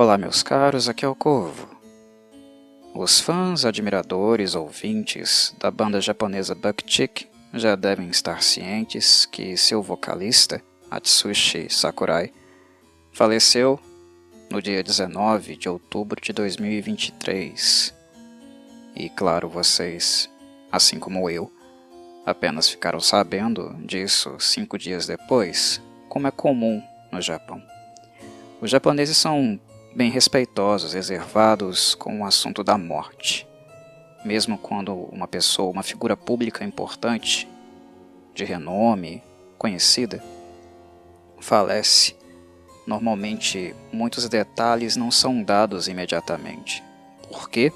Olá, meus caros, aqui é o Corvo. Os fãs, admiradores, ouvintes da banda japonesa Buck-Chick já devem estar cientes que seu vocalista, Atsushi Sakurai, faleceu no dia 19 de outubro de 2023. E claro, vocês, assim como eu, apenas ficaram sabendo disso 5 dias depois, como é comum no Japão. Os japoneses são bem respeitosos, reservados com o assunto da morte. Mesmo quando uma pessoa, uma figura pública importante, de renome, conhecida, falece, normalmente muitos detalhes não são dados imediatamente. Por quê?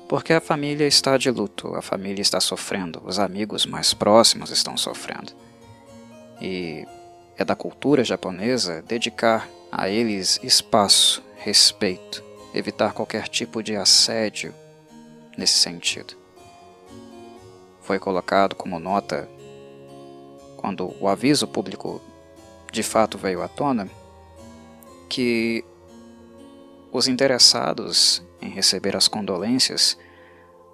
Porque a família está de luto, a família está sofrendo, os amigos mais próximos estão sofrendo. E é da cultura japonesa dedicar a eles espaço, respeito, evitar qualquer tipo de assédio nesse sentido. Foi colocado como nota, quando o aviso público de fato veio à tona, que os interessados em receber as condolências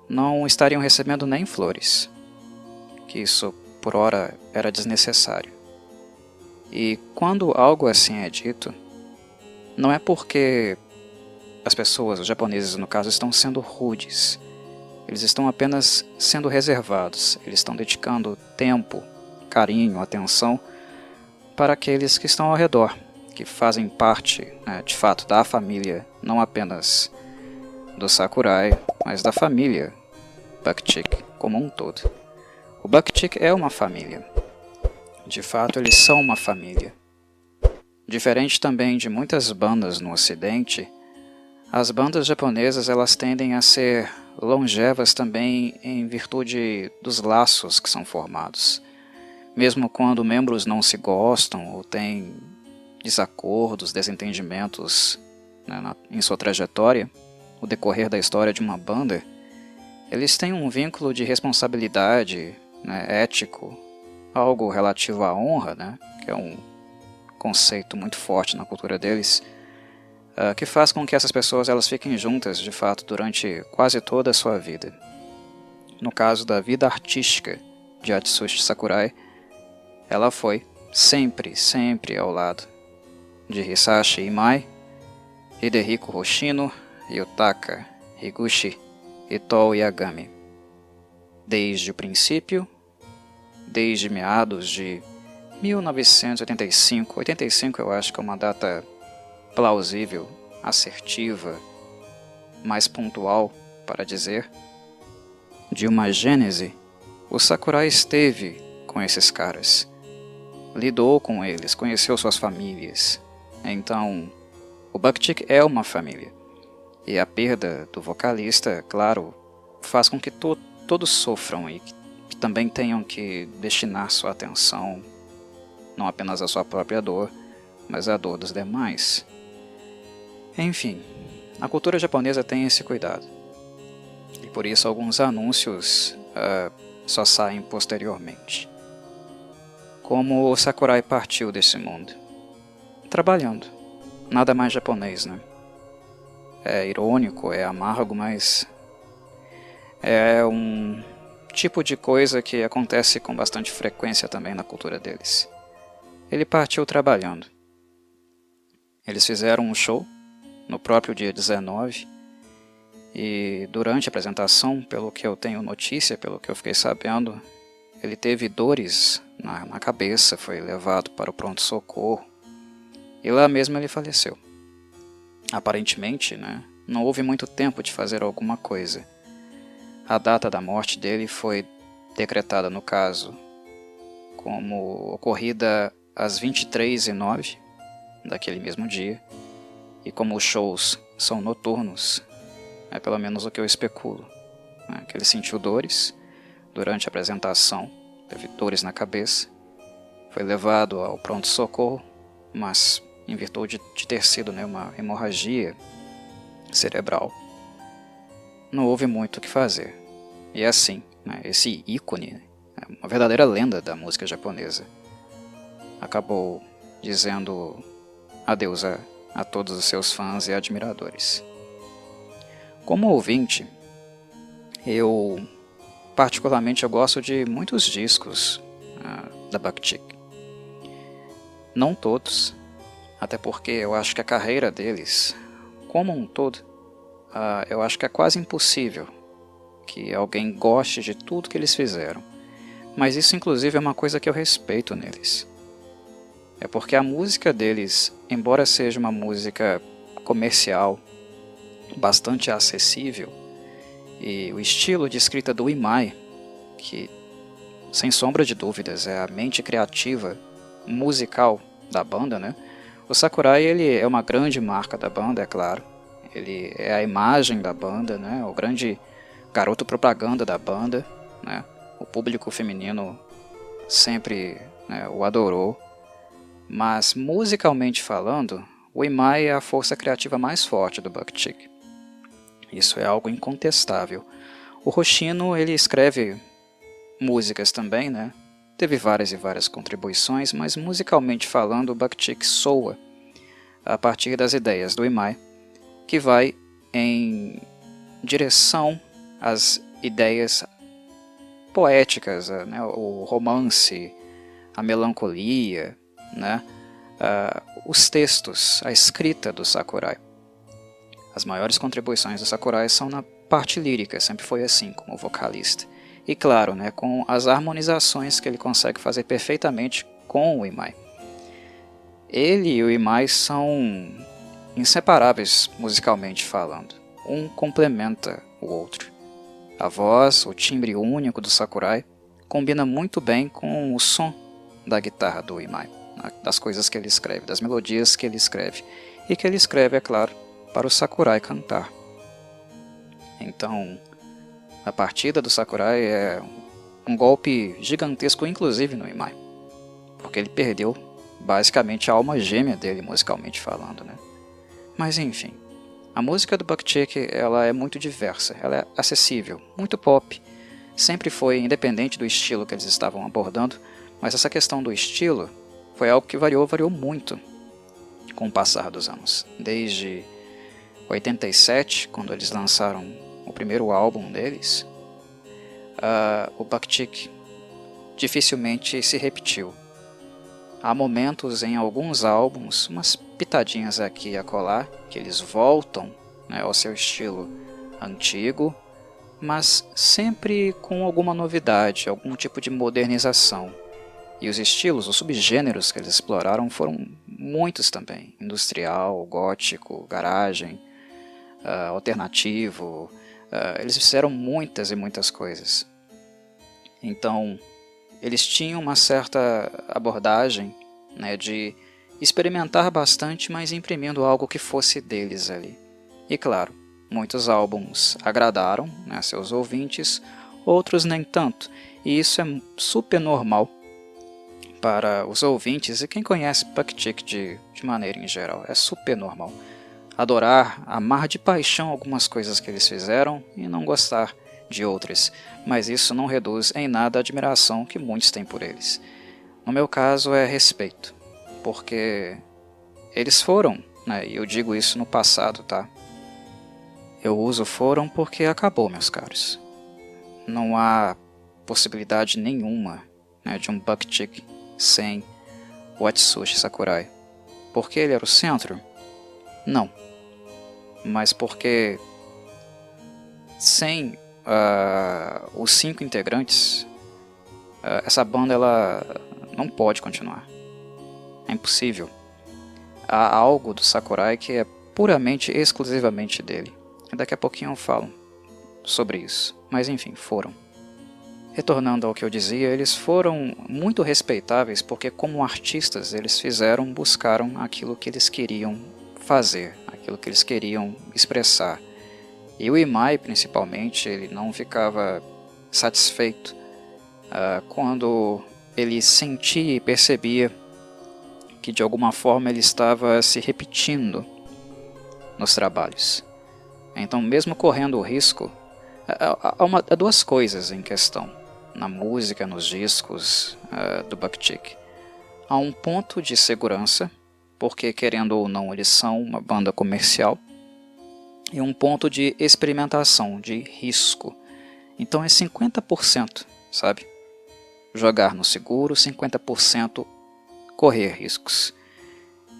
não estariam recebendo nem flores, que isso por hora era desnecessário. E quando algo assim é dito, não é porque as pessoas, os japoneses no caso, estão sendo rudes. Eles estão apenas sendo reservados. Eles estão dedicando tempo, carinho, atenção para aqueles que estão ao redor, que fazem parte, de fato, da família, não apenas do Sakurai, mas da família Buck-Chick como um todo. O Buck-Chick é uma família. De fato, eles são uma família. Diferente também de muitas bandas no Ocidente, as bandas japonesas elas tendem a ser longevas também em virtude dos laços que são formados. Mesmo quando membros não se gostam ou têm desacordos, desentendimentos em sua trajetória, no decorrer da história de uma banda, eles têm um vínculo de responsabilidade, ético, algo relativo à honra, que é um conceito muito forte na cultura deles, que faz com que essas pessoas elas fiquem juntas, de fato, durante quase toda a sua vida. No caso da vida artística de Atsushi Sakurai, ela foi sempre ao lado de Hisashi Imai, Hidehiko Hoshino, Yutaka Higuchi e Tou Yagami. Desde o princípio, desde meados de 1985, 85 eu acho que é uma data plausível, assertiva, mais pontual para dizer, de uma gênese, o Sakurai esteve com esses caras, lidou com eles, conheceu suas famílias. Então, o Buck-Chick é uma família. E a perda do vocalista, claro, faz com que todos sofram e que também tenham que destinar sua atenção não apenas à sua própria dor, mas à dor dos demais. Enfim, a cultura japonesa tem esse cuidado. E por isso alguns anúncios só saem posteriormente. Como o Sakurai partiu desse mundo? Trabalhando. Nada mais japonês, né? É irônico, é amargo, mas é um tipo de coisa que acontece com bastante frequência também na cultura deles. Ele partiu trabalhando. Eles fizeram um show no próprio dia 19 e durante a apresentação, pelo que eu tenho notícia, pelo que eu fiquei sabendo, ele teve dores na cabeça, foi levado para o pronto-socorro e lá mesmo ele faleceu. Aparentemente, não houve muito tempo de fazer alguma coisa. A data da morte dele foi decretada, no caso, como ocorrida às 23h09 daquele mesmo dia, e como os shows são noturnos, é pelo menos o que eu especulo, que ele sentiu dores durante a apresentação, teve dores na cabeça, foi levado ao pronto-socorro, mas em virtude de ter sido uma hemorragia cerebral, não houve muito o que fazer. E assim, esse ícone, uma verdadeira lenda da música japonesa, acabou dizendo adeus a todos os seus fãs e admiradores. Como ouvinte, eu particularmente gosto de muitos discos da Bucktick. Não todos, até porque eu acho que a carreira deles, como um todo, eu acho que é quase impossível que alguém goste de tudo que eles fizeram. Mas isso inclusive é uma coisa que eu respeito neles. É porque a música deles, embora seja uma música comercial, bastante acessível, e o estilo de escrita do Imai, que sem sombra de dúvidas é a mente criativa musical da banda, né? O Sakurai, ele é uma grande marca da banda, é claro. Ele é a imagem da banda, né? O grande garoto propaganda da banda, né? O público feminino sempre, né, o adorou. Mas musicalmente falando, o Imai é a força criativa mais forte do Bucktick. Isso é algo incontestável. O Hoshino, ele escreve músicas também, né? Teve várias e várias contribuições, mas musicalmente falando, o Bucktick soa a partir das ideias do Imai, que vai em direção às ideias poéticas, né? O romance, a melancolia, né? Os textos, a escrita do Sakurai. As maiores contribuições do Sakurai são na parte lírica, sempre foi assim, como vocalista. E claro, né, com as harmonizações que ele consegue fazer perfeitamente com o Imai. Ele e o Imai são inseparáveis musicalmente falando. Um complementa o outro. A voz, o timbre único do Sakurai, combina muito bem com o som da guitarra do Imai, das coisas que ele escreve, das melodias que ele escreve. E que ele escreve, é claro, para o Sakurai cantar. Então, a partida do Sakurai é um golpe gigantesco, inclusive no Imai, porque ele perdeu basicamente a alma gêmea dele, musicalmente falando, né? Mas enfim, a música do Bucktick, ela é muito diversa, ela é acessível, muito pop, sempre foi independente do estilo que eles estavam abordando, mas essa questão do estilo foi algo que variou muito com o passar dos anos, desde 87, quando eles lançaram o primeiro álbum deles, o Bucktick dificilmente se repetiu. Há momentos em alguns álbuns, umas pitadinhas aqui e acolá, que eles voltam, né, ao seu estilo antigo, mas sempre com alguma novidade, algum tipo de modernização. E os estilos, os subgêneros que eles exploraram foram muitos também: industrial, gótico, garagem, alternativo. Eles fizeram muitas e muitas coisas. Então, eles tinham uma certa abordagem, né, de experimentar bastante, mas imprimindo algo que fosse deles ali. E claro, muitos álbuns agradaram, né, seus ouvintes, outros nem tanto. E isso é super normal para os ouvintes e quem conhece Bucktick de maneira em geral. É super normal adorar, amar de paixão algumas coisas que eles fizeram e não gostar de outras, mas isso não reduz em nada a admiração que muitos têm por eles. No meu caso é respeito, porque eles foram, né, e eu digo isso no passado, tá? Eu uso foram porque acabou, meus caros. Não há possibilidade nenhuma, né, de um Bucktick sem o Atsushi Sakurai. Porque ele era o centro? Não. Mas porque sem os 5 integrantes, essa banda ela não pode continuar. É impossível. Há algo do Sakurai que é puramente, exclusivamente dele. E daqui a pouquinho eu falo sobre isso. Mas enfim, foram. Retornando ao que eu dizia, eles foram muito respeitáveis porque como artistas eles buscaram aquilo que eles queriam fazer, aquilo que eles queriam expressar. E o Imai, principalmente, ele não ficava satisfeito quando ele sentia e percebia que de alguma forma ele estava se repetindo nos trabalhos. Então, mesmo correndo o risco, há duas coisas em questão na música, nos discos do Bucktick. Há um ponto de segurança, porque querendo ou não eles são uma banda comercial, e um ponto de experimentação, de risco. Então é 50%, sabe? Jogar no seguro, 50% correr riscos.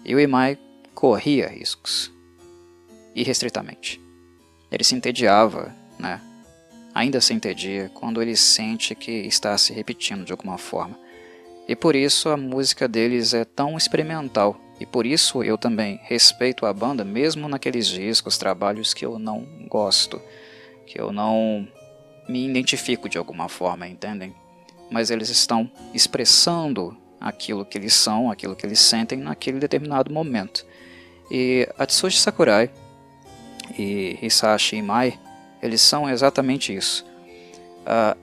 E o Imai corria riscos, irrestritamente. Ele se entediava, né? Ainda se entedia quando ele sente que está se repetindo de alguma forma. E por isso a música deles é tão experimental. E por isso eu também respeito a banda, mesmo naqueles discos, trabalhos que eu não gosto, que eu não me identifico de alguma forma, entendem? Mas eles estão expressando aquilo que eles são, aquilo que eles sentem naquele determinado momento. E Atsushi Sakurai e Hisashi Imai, eles são exatamente isso.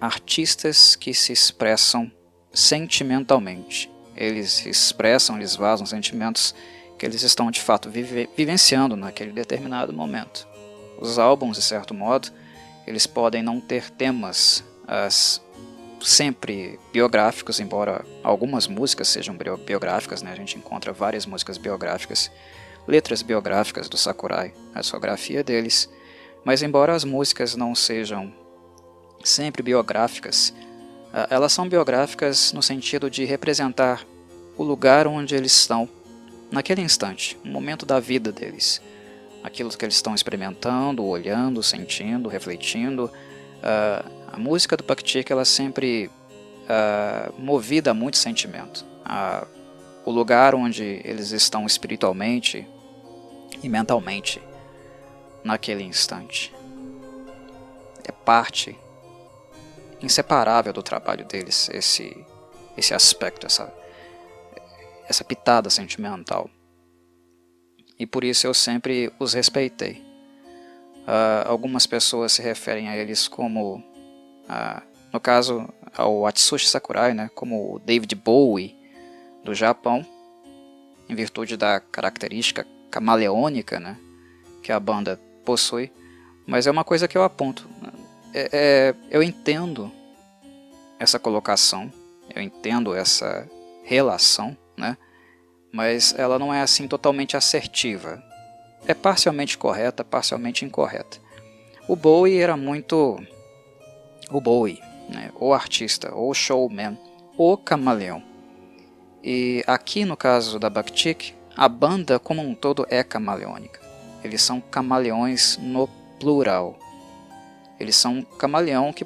Artistas que se expressam sentimentalmente. Eles expressam, eles vazam sentimentos que eles estão de fato vivenciando naquele determinado momento. Os álbuns, de certo modo, eles podem não ter temas sempre biográficos, embora algumas músicas sejam biográficas, né? A gente encontra várias músicas biográficas, letras biográficas do Sakurai, a discografia deles, mas embora as músicas não sejam sempre biográficas, elas são biográficas no sentido de representar o lugar onde eles estão naquele instante, o momento da vida deles, aquilo que eles estão experimentando, olhando, sentindo, refletindo. A música do Buck-Chick ela é sempre movida a muito sentimento. O lugar onde eles estão espiritualmente e mentalmente naquele instante é parte inseparável do trabalho deles, esse aspecto, essa pitada sentimental. E por isso eu sempre os respeitei. Algumas pessoas se referem a eles como, no caso, ao Atsushi Sakurai, né, como o David Bowie do Japão, em virtude da característica camaleônica, né, que a banda possui. Mas é uma coisa que eu aponto. Eu entendo essa colocação, eu entendo essa relação, né? Mas ela não é assim totalmente assertiva. É parcialmente correta, parcialmente incorreta. O Bowie era muito o Bowie, né? O artista, o showman, o camaleão. E aqui no caso da Buck-Chick, a banda como um todo é camaleônica. Eles são camaleões no plural. Eles são um camaleão que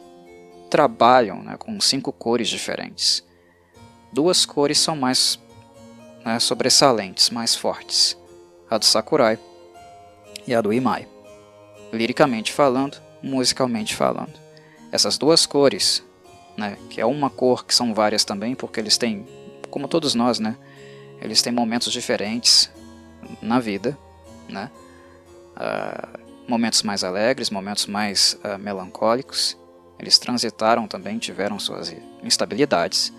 trabalham, né, com 5 cores diferentes. 2 cores são mais, né, sobressalentes, mais fortes. A do Sakurai e a do Imai. Liricamente falando, musicalmente falando. Essas 2 cores, né, que é uma cor que são várias também, porque eles têm, como todos nós, né, eles têm momentos diferentes na vida, né, momentos mais alegres, momentos mais melancólicos. Eles transitaram também, tiveram suas instabilidades.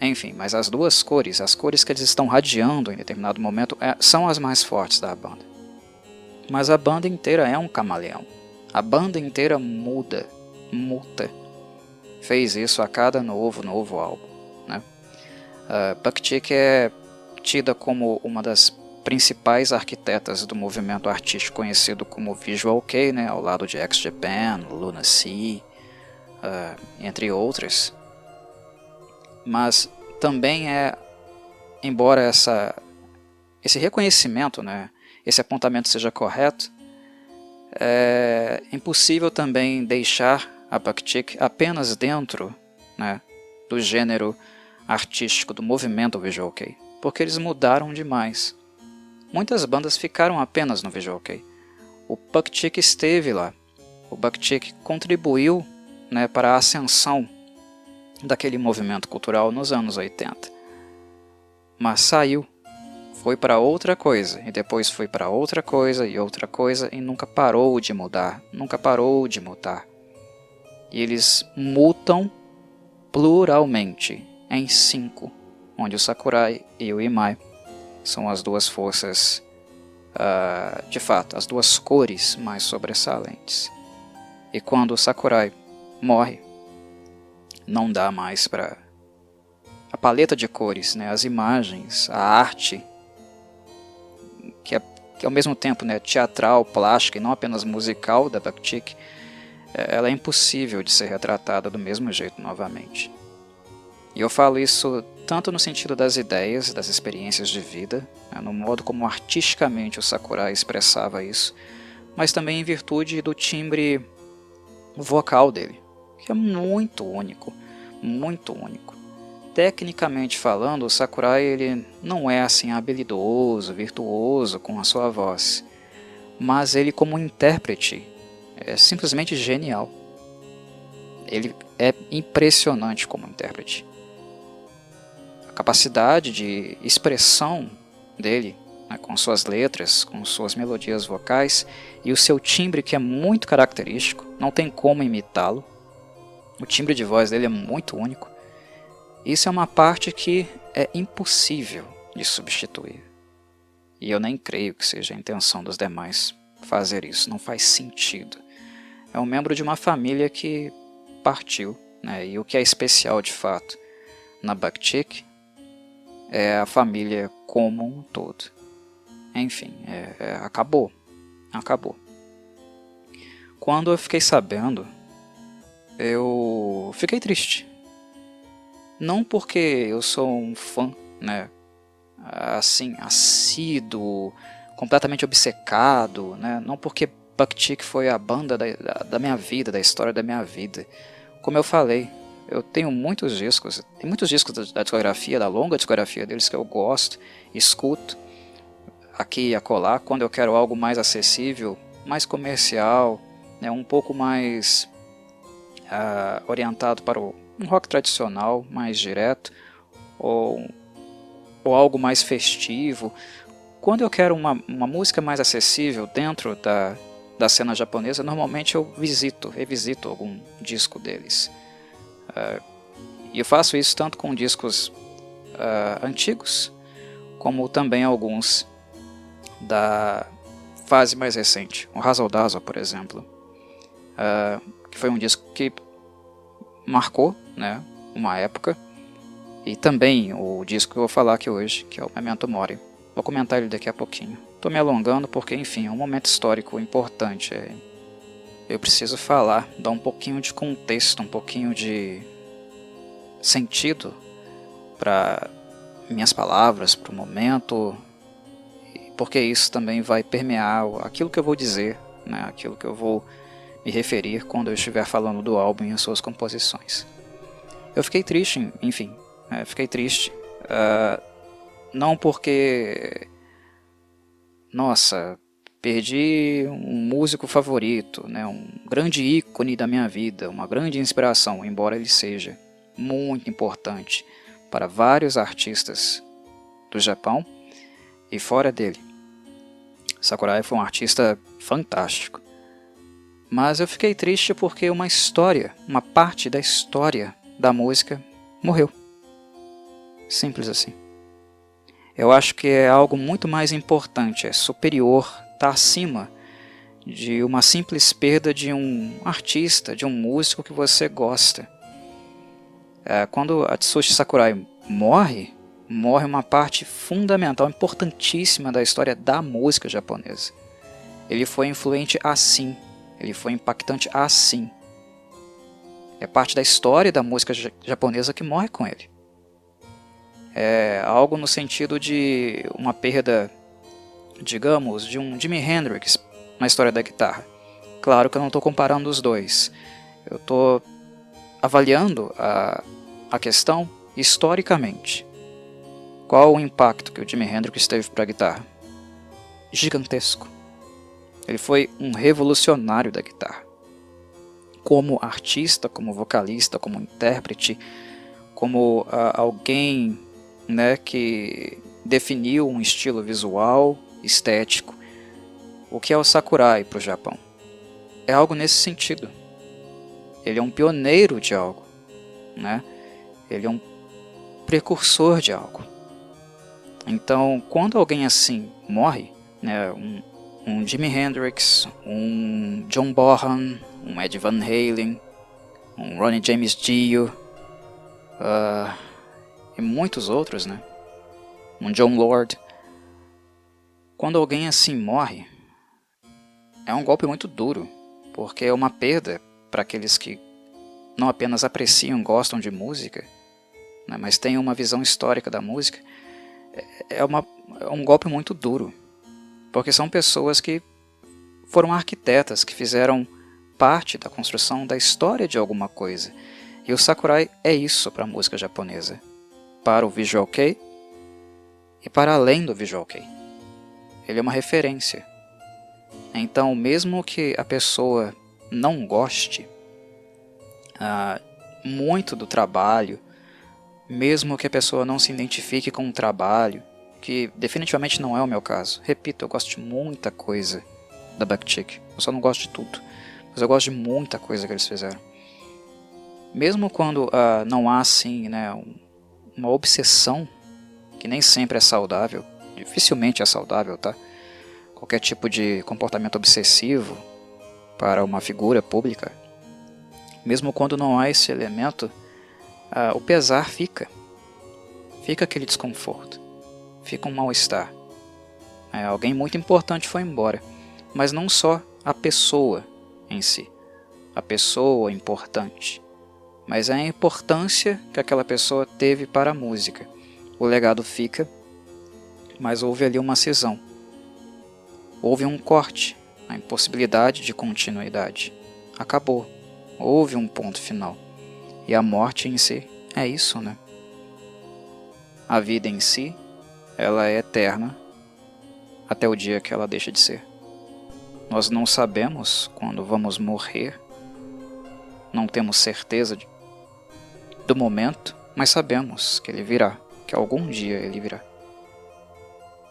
Enfim, mas as 2 cores, as cores que eles estão radiando em determinado momento, são as mais fortes da banda. Mas a banda inteira é um camaleão. A banda inteira muta. Fez isso a cada novo álbum, né? Buck-Chick é tida como uma das principais arquitetas do movimento artístico conhecido como Visual Kei, né, ao lado de X-Japan, Luna Sea, entre outras. Mas também embora esse reconhecimento, né, esse apontamento seja correto, é impossível também deixar a Buck-Chick apenas dentro, né, do gênero artístico do movimento Visual Kei, porque eles mudaram demais. Muitas bandas ficaram apenas no Visual Kei. O Buck-Chick esteve lá. O Buck-Chick contribuiu, né, para a ascensão daquele movimento cultural nos anos 80. Mas saiu, foi para outra coisa, e depois foi para outra coisa, e nunca parou de mudar, nunca parou de mutar. E eles mutam pluralmente em 5, onde o Sakurai e o Imai são as 2 forças, de fato, as 2 cores mais sobressalentes. E quando o Sakurai morre, não dá mais para a paleta de cores, né, as imagens, a arte que ao mesmo tempo, né, teatral, plástica e não apenas musical da Buck-Cheek, ela é impossível de ser retratada do mesmo jeito novamente. E eu falo isso tanto no sentido das ideias, das experiências de vida, né, no modo como artisticamente o Sakurai expressava isso, mas também em virtude do timbre vocal dele, que é muito único, muito único. Tecnicamente falando, o Sakurai ele não é assim habilidoso, virtuoso com a sua voz, mas ele como intérprete é simplesmente genial. Ele é impressionante como intérprete. A capacidade de expressão dele, né, com suas letras, com suas melodias vocais e o seu timbre que é muito característico, não tem como imitá-lo. O timbre de voz dele é muito único. Isso é uma parte que é impossível de substituir. E eu nem creio que seja a intenção dos demais fazer isso, não faz sentido. É um membro de uma família que partiu, né? E o que é especial de fato na Buck-Cheek é a família como um todo. Enfim, acabou. Quando eu fiquei sabendo, eu fiquei triste. Não porque eu sou um fã, né, assim, assíduo, completamente obcecado, né, não porque Buck-Cheek foi a banda da minha vida, da história da minha vida. Como eu falei, eu tenho muitos discos, tem muitos discos da discografia, da longa discografia deles que eu gosto, escuto aqui e acolá, quando eu quero algo mais acessível, mais comercial, né, um pouco mais orientado para um rock tradicional, mais direto, ou algo mais festivo. Quando eu quero uma música mais acessível dentro da cena japonesa, normalmente eu revisito algum disco deles. E eu faço isso tanto com discos antigos, como também alguns da fase mais recente. O Razzle Dazzle, por exemplo, que foi um disco que marcou, né, uma época. E também o disco que eu vou falar aqui hoje, que é o Memento Mori. Vou comentar ele daqui a pouquinho. Estou me alongando porque, enfim, é um momento histórico importante. Eu preciso falar, dar um pouquinho de contexto, um pouquinho de sentido para minhas palavras, para o momento, porque isso também vai permear aquilo que eu vou dizer, né, aquilo que eu vou me referir quando eu estiver falando do álbum e as suas composições. Eu fiquei triste, enfim, fiquei triste, não porque, nossa, perdi um músico favorito, né, um grande ícone da minha vida, uma grande inspiração, embora ele seja muito importante para vários artistas do Japão e fora dele. Sakurai foi um artista fantástico. Mas eu fiquei triste porque uma parte da história da música morreu. Simples assim. Eu acho que é algo muito mais importante, é superior, está acima de uma simples perda de um artista, de um músico que você gosta. Quando Atsushi Sakurai morre uma parte fundamental, importantíssima da história da música japonesa. Ele foi influente assim. Ele foi impactante assim. É parte da história da música japonesa que morre com ele. É algo no sentido de uma perda, digamos, de um Jimi Hendrix na história da guitarra. Claro que eu não estou comparando os dois. Eu estou avaliando a questão historicamente. Qual o impacto que o Jimi Hendrix teve para a guitarra? Gigantesco. Ele foi um revolucionário da guitarra. Como artista, como vocalista, como intérprete, como alguém, né, que definiu um estilo visual, estético. O que é o Sakurai para o Japão? É algo nesse sentido. Ele é um pioneiro de algo, né? Ele é um precursor de algo. Então, quando alguém assim morre, né, um Jimi Hendrix, um John Bonham, um Ed Van Halen, um Ronnie James Dio, e muitos outros, né? Um John Lord. Quando alguém assim morre, é um golpe muito duro, porque é uma perda para aqueles que não apenas apreciam e gostam de música, né, mas têm uma visão histórica da música. É um golpe muito duro, porque são pessoas que foram arquitetas, que fizeram parte da construção da história de alguma coisa. E o Sakurai é isso para a música japonesa, para o Visual Kei e para além do Visual Kei. Ele é uma referência. Então, mesmo que a pessoa não goste muito do trabalho, mesmo que a pessoa não se identifique com o trabalho, que definitivamente não é o meu caso. Repito, eu gosto de muita coisa da Buckchick. Eu só não gosto de tudo, mas eu gosto de muita coisa que eles fizeram. Mesmo quando não há assim, né, uma obsessão, que nem sempre é saudável, dificilmente é saudável, tá? Qualquer tipo de comportamento obsessivo para uma figura pública, mesmo quando não há esse elemento, o pesar fica aquele desconforto, fica um mal-estar. Alguém muito importante foi embora, mas não só a pessoa em si, a pessoa importante, mas a importância que aquela pessoa teve para a música. O legado fica, mas houve ali uma cisão, houve um corte, a impossibilidade de continuidade. Acabou, houve um ponto final. E a morte em si é isso, né? A vida em si, ela é eterna até o dia que ela deixa de ser. Nós não sabemos quando vamos morrer, não temos certeza do momento, mas sabemos que ele virá, que algum dia ele virá.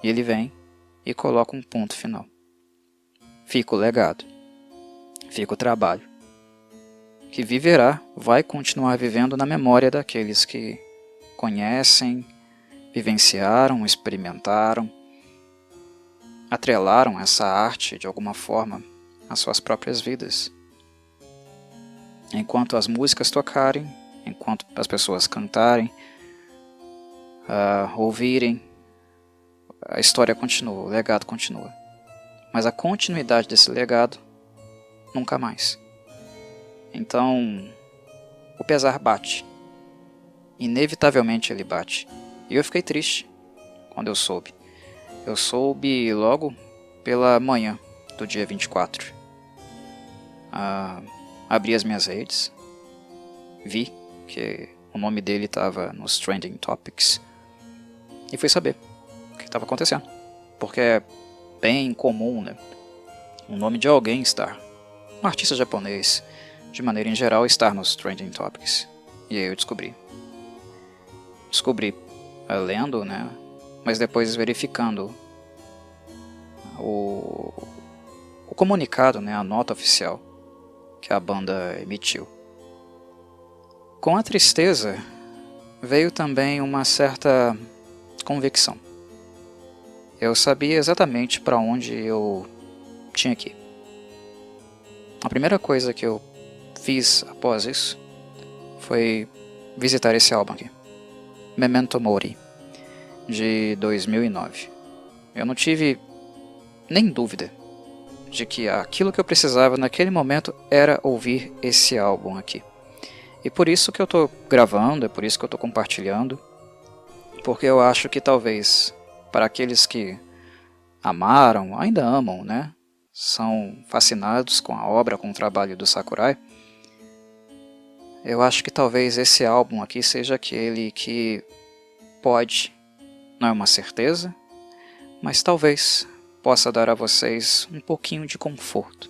E ele vem e coloca um ponto final. Fica o legado, fica o trabalho, que viverá, vai continuar vivendo na memória daqueles que conhecem, vivenciaram, experimentaram, atrelaram essa arte de alguma forma às suas próprias vidas. Enquanto as músicas tocarem, enquanto as pessoas cantarem, ouvirem, a história continua, o legado continua. Mas a continuidade desse legado, nunca mais. Então, o pesar bate. Inevitavelmente ele bate. E eu fiquei triste quando eu soube. Eu soube logo pela manhã do dia 24. Abri as minhas redes, vi que o nome dele estava nos Trending Topics e fui saber o que estava acontecendo. Porque é bem comum, né, o nome de alguém estar, um artista japonês, de maneira em geral, estar nos Trending Topics. E aí eu descobri lendo, né, mas depois verificando o comunicado, né, a nota oficial que a banda emitiu. Com a tristeza veio também uma certa convicção. Eu sabia exatamente para onde eu tinha que ir. A primeira coisa que eu fiz após isso foi visitar esse álbum aqui, Memento Mori, de 2009. Eu não tive nem dúvida de que aquilo que eu precisava naquele momento era ouvir esse álbum aqui. E por isso que eu estou gravando, é por isso que eu estou compartilhando, porque eu acho que talvez para aqueles que amaram, ainda amam, né, são fascinados com a obra, com o trabalho do Sakurai, eu acho que talvez esse álbum aqui seja aquele que pode, não é uma certeza, mas talvez possa dar a vocês um pouquinho de conforto.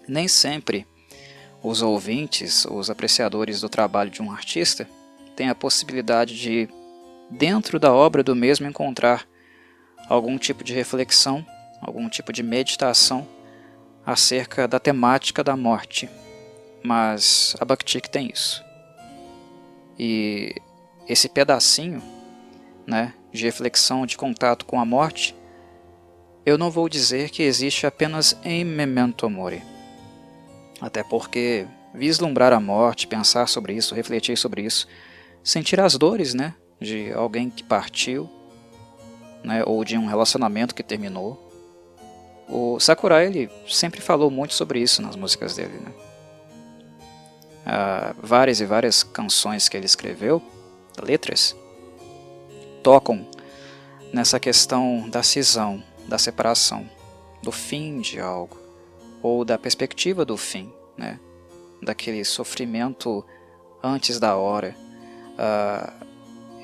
Nem sempre os ouvintes, os apreciadores do trabalho de um artista têm a possibilidade de, dentro da obra do mesmo, encontrar algum tipo de reflexão, algum tipo de meditação acerca da temática da morte. Mas a Buckchick tem isso. E esse pedacinho, né, de reflexão, de contato com a morte, eu não vou dizer que existe apenas em Memento Mori. Até porque vislumbrar a morte, pensar sobre isso, refletir sobre isso, sentir as dores, né, de alguém que partiu, né, ou de um relacionamento que terminou. O Sakurai ele sempre falou muito sobre isso nas músicas dele, né? Várias e várias canções que ele escreveu, letras, tocam nessa questão da cisão, da separação, do fim de algo, ou da perspectiva do fim, né? Daquele sofrimento antes da hora.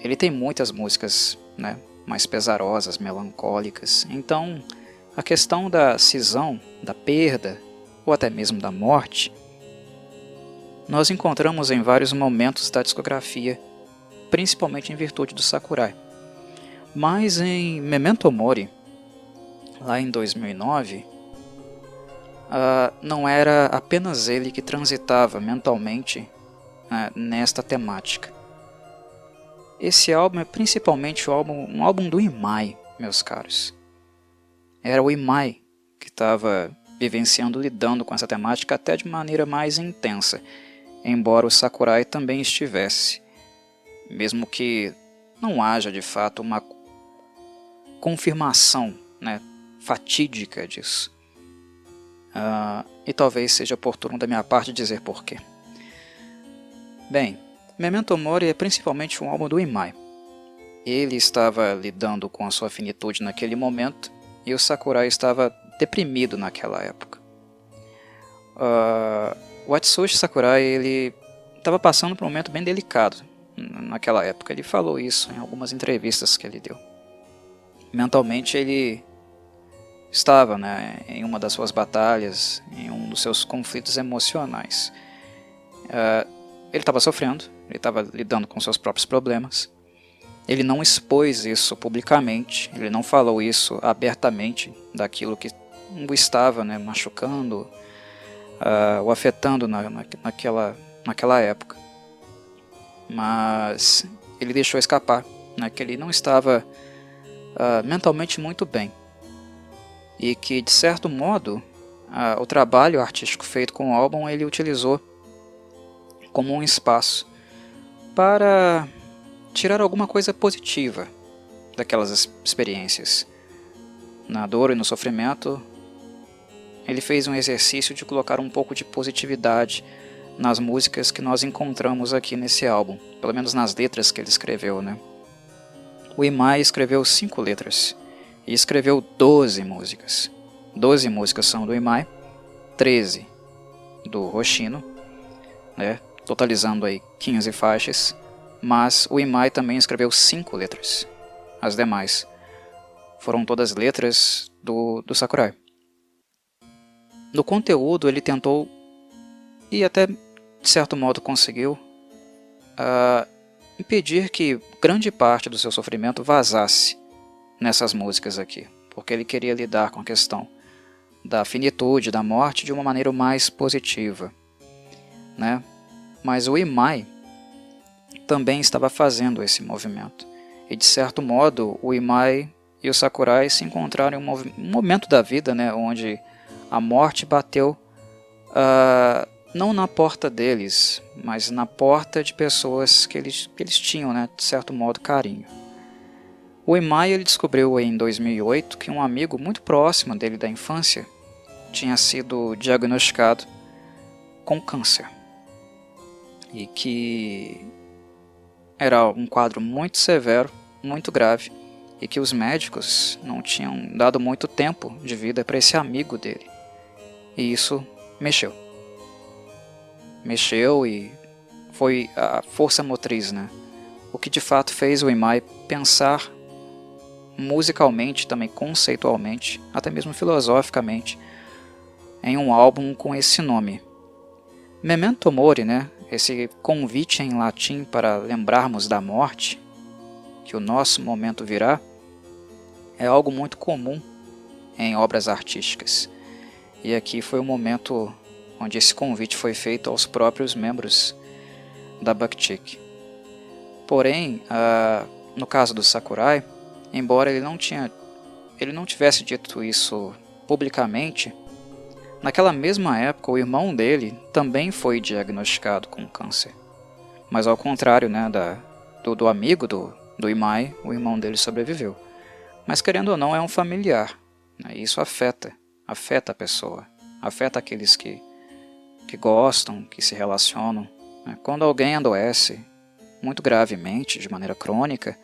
Ele tem muitas músicas, né, mais pesarosas, melancólicas. Então, a questão da cisão, da perda, ou até mesmo da morte, nós encontramos em vários momentos da discografia, principalmente em virtude do Sakurai. Mas em Memento Mori, lá em 2009, não era apenas ele que transitava mentalmente nesta temática. Esse álbum é principalmente um álbum do Imai, meus caros. Era o Imai que estava vivenciando, lidando com essa temática até de maneira mais intensa, embora o Sakurai também estivesse, mesmo que não haja de fato uma confirmação, né, fatídica disso. E talvez seja oportuno da minha parte dizer porquê. Bem, Memento Mori é principalmente um álbum do Imai. Ele estava lidando com a sua finitude naquele momento e o Sakurai estava deprimido naquela época. O Atsushi Sakurai ele estava passando por um momento bem delicado naquela época. Ele falou isso em algumas entrevistas que ele deu. Mentalmente ele estava, né, em uma das suas batalhas, em um dos seus conflitos emocionais. Ele estava sofrendo, ele estava lidando com seus próprios problemas. Ele não expôs isso publicamente, ele não falou isso abertamente daquilo que o estava, né, machucando, o afetando naquela época. Mas ele deixou escapar, né, que ele não estava mentalmente muito bem. E que, de certo modo, o trabalho artístico feito com o álbum ele utilizou como um espaço para tirar alguma coisa positiva daquelas experiências. Na dor e no sofrimento, ele fez um exercício de colocar um pouco de positividade nas músicas que nós encontramos aqui nesse álbum, pelo menos nas letras que ele escreveu, né? O Imai escreveu 5 letras e escreveu 12 músicas. 12 músicas são do Imai, 13 do Hoshino, né? Totalizando aí 15 faixas, mas o Imai também escreveu 5 letras. As demais foram todas letras do Sakurai. No conteúdo ele tentou, e até de certo modo conseguiu, impedir que grande parte do seu sofrimento vazasse nessas músicas aqui, porque ele queria lidar com a questão da finitude, da morte, de uma maneira mais positiva, né? Mas o Imai também estava fazendo esse movimento, e de certo modo o Imai e o Sakurai se encontraram em um momento da vida, né, onde a morte bateu não na porta deles, mas na porta de pessoas que eles tinham, né, de certo modo, carinho. O Imai ele descobriu em 2008 que um amigo muito próximo dele da infância tinha sido diagnosticado com câncer. E que era um quadro muito severo, muito grave, e que os médicos não tinham dado muito tempo de vida para esse amigo dele. E isso mexeu. Mexeu e foi a força motriz, né? O que de fato fez o Imai pensar musicalmente, também conceitualmente, até mesmo filosoficamente, em um álbum com esse nome. Memento Mori, né? Esse convite em latim para lembrarmos da morte, que o nosso momento virá, é algo muito comum em obras artísticas. E aqui foi o momento onde esse convite foi feito aos próprios membros da Buckchick. Porém, no caso do Sakurai, embora ele não tivesse dito isso publicamente, naquela mesma época o irmão dele também foi diagnosticado com câncer. Mas ao contrário, né, do amigo do Imai, o irmão dele sobreviveu. Mas querendo ou não, é um familiar, né? Isso afeta a pessoa, afeta aqueles que gostam, que se relacionam, né? Quando alguém adoece muito gravemente, de maneira crônica,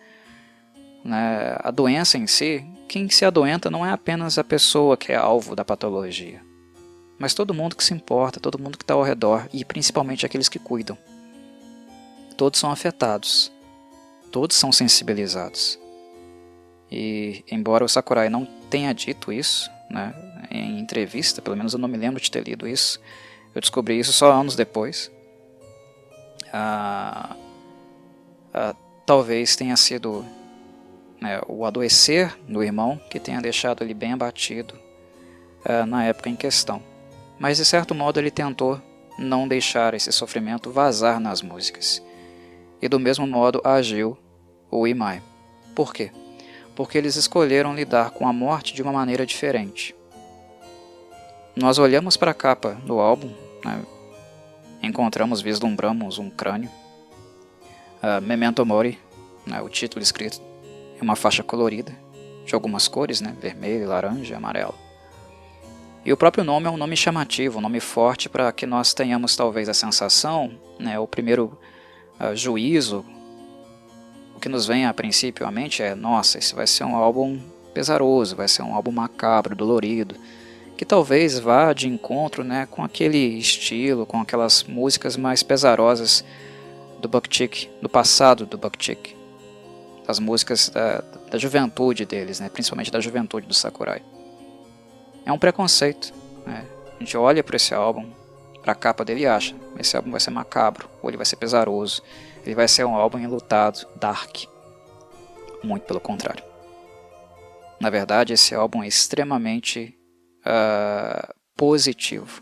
né, a doença em si, quem se adoenta não é apenas a pessoa que é alvo da patologia, mas todo mundo que se importa, todo mundo que está ao redor, e principalmente aqueles que cuidam. Todos são afetados, todos são sensibilizados. E embora o Sakurai não tenha dito isso, né, em entrevista, pelo menos eu não me lembro de ter lido isso, eu descobri isso só anos depois. Talvez tenha sido, né, o adoecer do irmão que tenha deixado ele bem abatido na época em questão. Mas de certo modo ele tentou não deixar esse sofrimento vazar nas músicas. E do mesmo modo agiu o Imai. Por quê? Porque eles escolheram lidar com a morte de uma maneira diferente. Nós olhamos para a capa do álbum, né, vislumbramos um crânio. Memento Mori, né, o título escrito em uma faixa colorida, de algumas cores, né, vermelho, laranja e amarelo. E o próprio nome é um nome chamativo, um nome forte para que nós tenhamos talvez a sensação, né, o primeiro juízo, o que nos vem a princípio à mente é: nossa, esse vai ser um álbum pesaroso, vai ser um álbum macabro, dolorido, que talvez vá de encontro, né, com aquele estilo, com aquelas músicas mais pesarosas do Buck-Chick, do passado do Buck-Chick, das músicas da juventude deles, né, principalmente da juventude do Sakurai. É um preconceito, né? A gente olha para esse álbum, para a capa dele e acha: esse álbum vai ser macabro, ou ele vai ser pesaroso, ele vai ser um álbum enlutado, dark. Muito pelo contrário. Na verdade, esse álbum é extremamente positivo.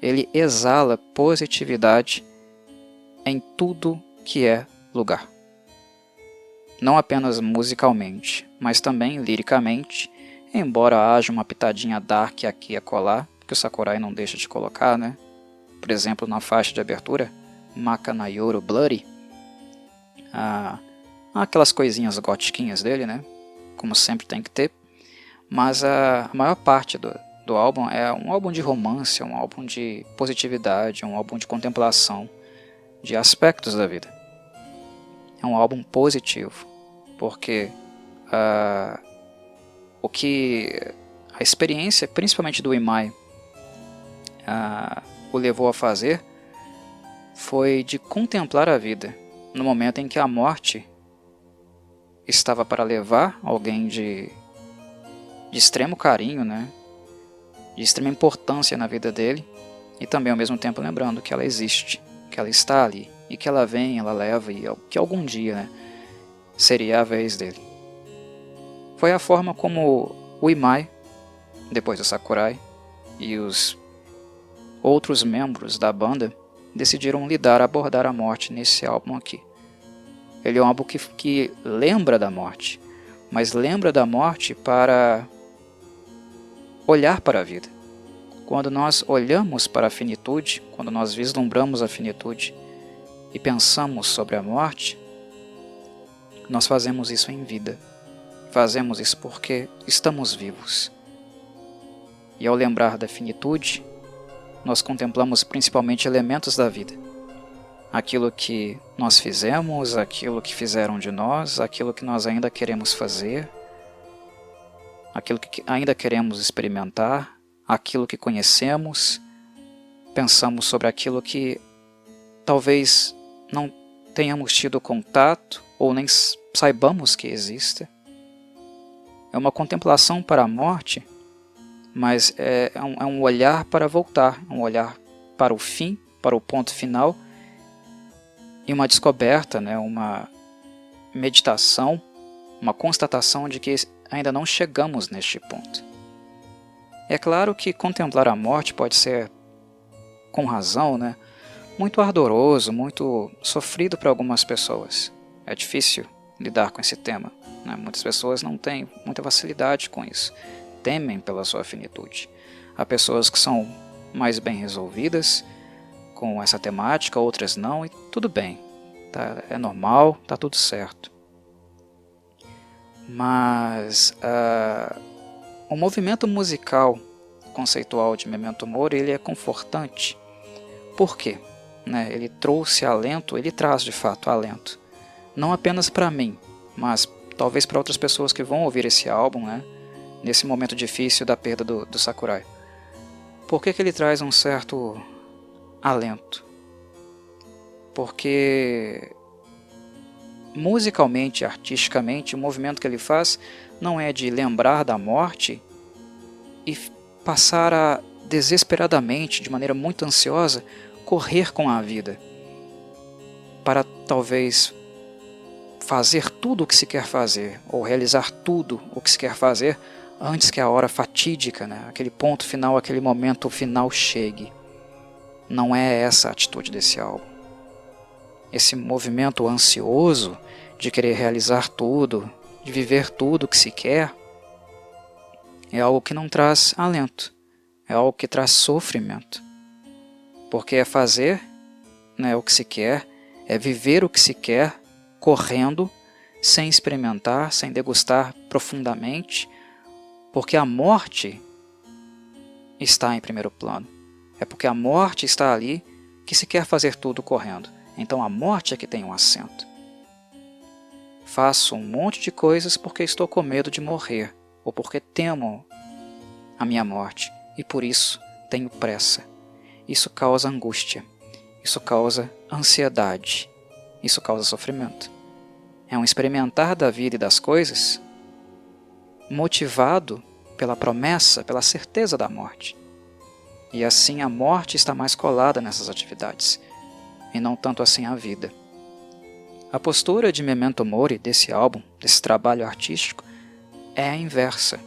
Ele exala positividade em tudo que é lugar. Não apenas musicalmente, mas também liricamente, embora haja uma pitadinha dark aqui e acolá, que o Sakurai não deixa de colocar, né? Por exemplo, na faixa de abertura, Makanayoro Bloody, aquelas coisinhas gotiquinhas dele, né? Como sempre tem que ter, mas a maior parte do álbum é um álbum de romance, é um álbum de positividade, é um álbum de contemplação de aspectos da vida. É um álbum positivo, porque o que a experiência, principalmente do Imai, o levou a fazer foi de contemplar a vida no momento em que a morte estava para levar alguém de extremo carinho, né, de extrema importância na vida dele, e também ao mesmo tempo lembrando que ela existe, que ela está ali, e que ela vem, ela leva, e que algum dia, né, seria a vez dele. Foi a forma como o Imai, depois do Sakurai, e os outros membros da banda decidiram abordar a morte nesse álbum aqui. Ele é um álbum que lembra da morte, mas lembra da morte para olhar para a vida. Quando nós olhamos para a finitude, quando nós vislumbramos a finitude e pensamos sobre a morte, nós fazemos isso em vida. Fazemos isso porque estamos vivos. E ao lembrar da finitude, nós contemplamos principalmente elementos da vida. Aquilo que nós fizemos, aquilo que fizeram de nós, aquilo que nós ainda queremos fazer, aquilo que ainda queremos experimentar, aquilo que conhecemos. Pensamos sobre aquilo que talvez não tenhamos tido contato ou nem saibamos que exista. É uma contemplação para a morte, mas é um olhar para voltar, um olhar para o fim, para o ponto final, e uma descoberta, né, uma meditação, uma constatação de que ainda não chegamos neste ponto. É claro que contemplar a morte pode ser, com razão, né, muito ardoroso, muito sofrido para algumas pessoas. É difícil lidar com esse tema, né? Muitas pessoas não têm muita facilidade com isso, temem pela sua finitude. Há pessoas que são mais bem resolvidas com essa temática, outras não, e tudo bem, tá? É normal, tá tudo certo. Mas o movimento musical conceitual de Memento Mori, ele é confortante. Por quê? Né? Ele trouxe alento, ele traz de fato alento. Não apenas para mim, mas talvez para outras pessoas que vão ouvir esse álbum, né? Nesse momento difícil da perda do Sakurai. Por que ele traz um certo alento? Porque musicalmente, artisticamente, o movimento que ele faz não é de lembrar da morte e passar a desesperadamente, de maneira muito ansiosa, correr com a vida, para talvez fazer tudo o que se quer fazer, ou realizar tudo o que se quer fazer antes que a hora fatídica, né, aquele ponto final, aquele momento final chegue. Não é essa a atitude desse álbum. Esse movimento ansioso de querer realizar tudo, de viver tudo o que se quer, é algo que não traz alento, é algo que traz sofrimento. Porque é fazer, né, o que se quer, é viver o que se quer, correndo, sem experimentar, sem degustar profundamente, porque a morte está em primeiro plano. É porque a morte está ali que se quer fazer tudo correndo. Então a morte é que tem um assento. Faço um monte de coisas porque estou com medo de morrer, ou porque temo a minha morte, e por isso tenho pressa. Isso causa angústia, isso causa ansiedade, isso causa sofrimento. É um experimentar da vida e das coisas motivado pela promessa, pela certeza da morte. E assim a morte está mais colada nessas atividades, e não tanto assim a vida. A postura de Memento Mori desse álbum, desse trabalho artístico, é a inversa.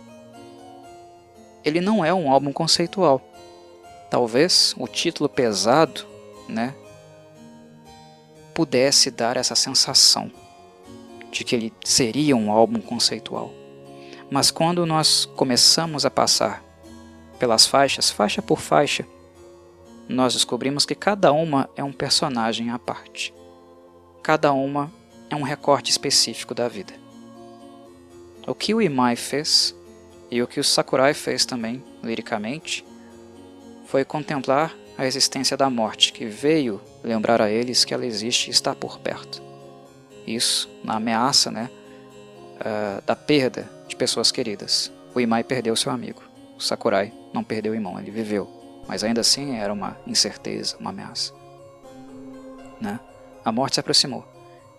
Ele não é um álbum conceitual. Talvez o título pesado, né, pudesse dar essa sensação de que ele seria um álbum conceitual. Mas quando nós começamos a passar pelas faixas, faixa por faixa, nós descobrimos que cada uma é um personagem à parte. Cada uma é um recorte específico da vida. O que o Imai fez, e o que o Sakurai fez também, liricamente, foi contemplar a existência da morte, que veio lembrar a eles que ela existe e está por perto. Isso na ameaça, né, da perda de pessoas queridas. O Imai perdeu seu amigo. O Sakurai não perdeu o irmão, ele viveu. Mas ainda assim era uma incerteza, uma ameaça. Né? A morte se aproximou.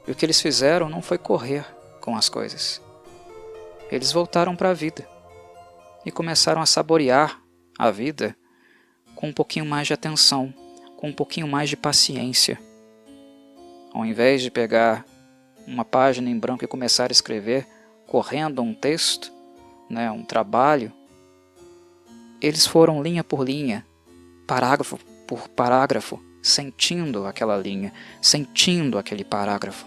E o que eles fizeram não foi correr com as coisas. Eles voltaram para a vida. E começaram a saborear a vida com um pouquinho mais de atenção, com um pouquinho mais de paciência. Ao invés de pegar uma página em branco e começar a escrever, correndo um texto, né, um trabalho, eles foram linha por linha, parágrafo por parágrafo, sentindo aquela linha, sentindo aquele parágrafo,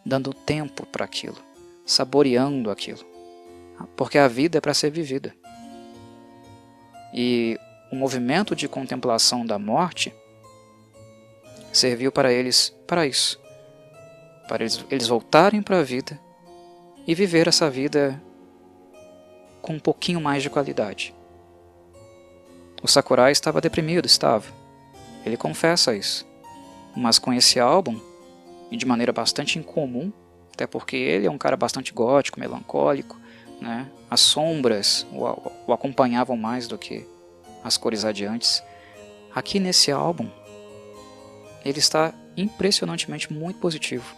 dando tempo para aquilo, saboreando aquilo, porque a vida é para ser vivida. E o movimento de contemplação da morte serviu para eles para isso, para eles voltarem para a vida e viver essa vida com um pouquinho mais de qualidade. O Sakurai estava deprimido, estava. Ele confessa isso. Mas com esse álbum, e de maneira bastante incomum, até porque ele é um cara bastante gótico, melancólico, né? As sombras o acompanhavam mais do que as cores radiantes. Aqui nesse álbum, ele está impressionantemente muito positivo.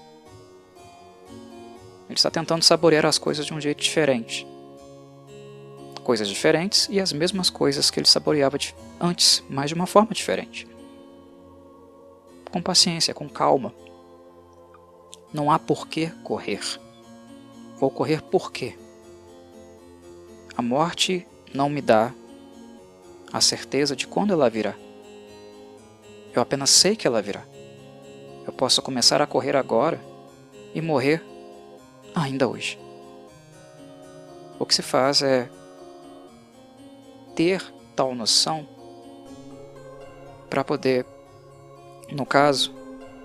Ele está tentando saborear as coisas de um jeito diferente. Coisas diferentes e as mesmas coisas que ele saboreava antes, mas de uma forma diferente. Com paciência, com calma. Não há por que correr. Vou correr por quê? A morte não me dá a certeza de quando ela virá. Eu apenas sei que ela virá. Eu posso começar a correr agora e morrer ainda hoje. O que se faz é ter tal noção para poder, no caso,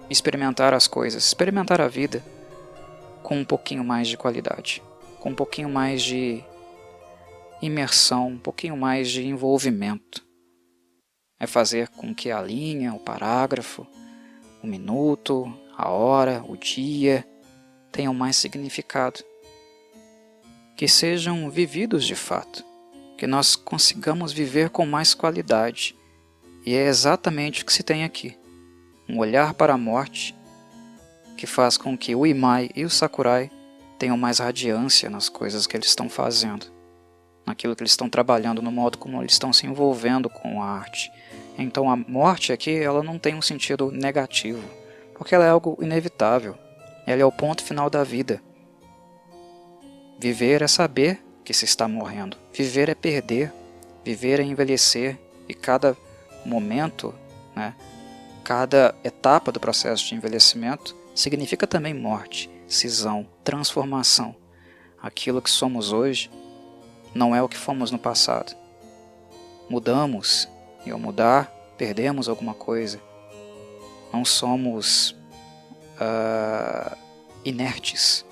experimentar as coisas, experimentar a vida com um pouquinho mais de qualidade. com um pouquinho mais de imersão, um pouquinho mais de envolvimento. É fazer com que a linha, o parágrafo, o minuto, a hora, o dia tenham mais significado. Que sejam vividos de fato, que nós consigamos viver com mais qualidade. E é exatamente o que se tem aqui. Um olhar para a morte que faz com que o Imai e o Sakurai tenham mais radiância nas coisas que eles estão fazendo, naquilo que eles estão trabalhando, no modo como eles estão se envolvendo com a arte. Então a morte aqui ela não tem um sentido negativo, porque ela é algo inevitável. Ela é o ponto final da vida. Viver é saber que se está morrendo. Viver é perder. Viver é envelhecer. E cada momento, cada etapa do processo de envelhecimento significa também morte, cisão, transformação. Aquilo que somos hoje não é o que fomos no passado. Mudamos, e ao mudar, perdemos alguma coisa. Não somos inertes,